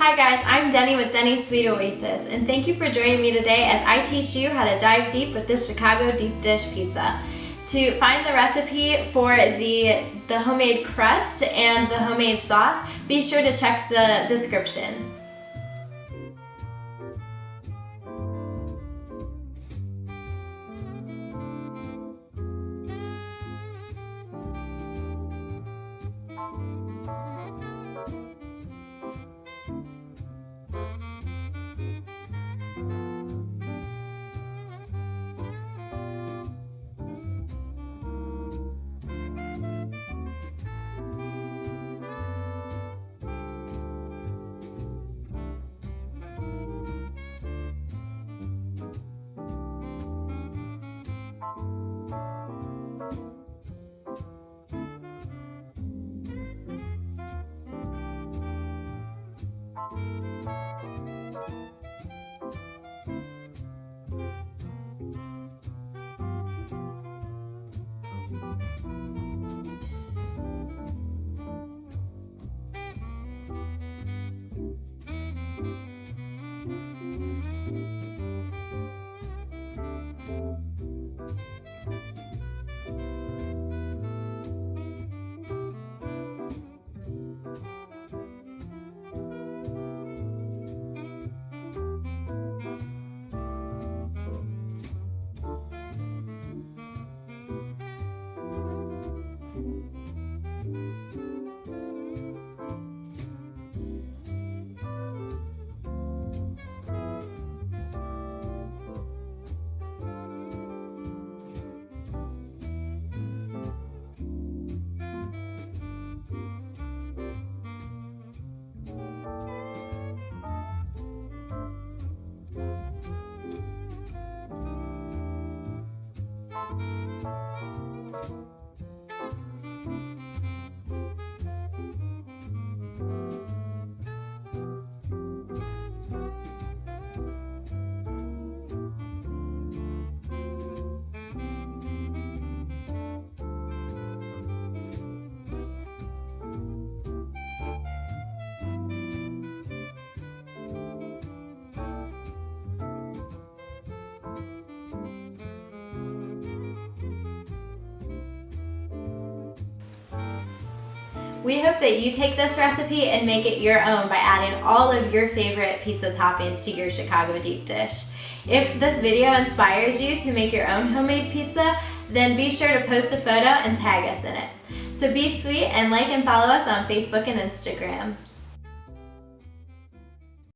Hi guys, I'm Denny with Denny's Sweet Oasis, and thank you for joining me today as I teach you how to dive deep with this Chicago deep dish pizza. To find the recipe for the homemade crust and the homemade sauce, be sure to check the description. We hope that you take this recipe and make it your own by adding all of your favorite pizza toppings to your Chicago deep dish. If this video inspires you to make your own homemade pizza, then be sure to post a photo and tag us in it. So be sweet and like and follow us on Facebook and Instagram.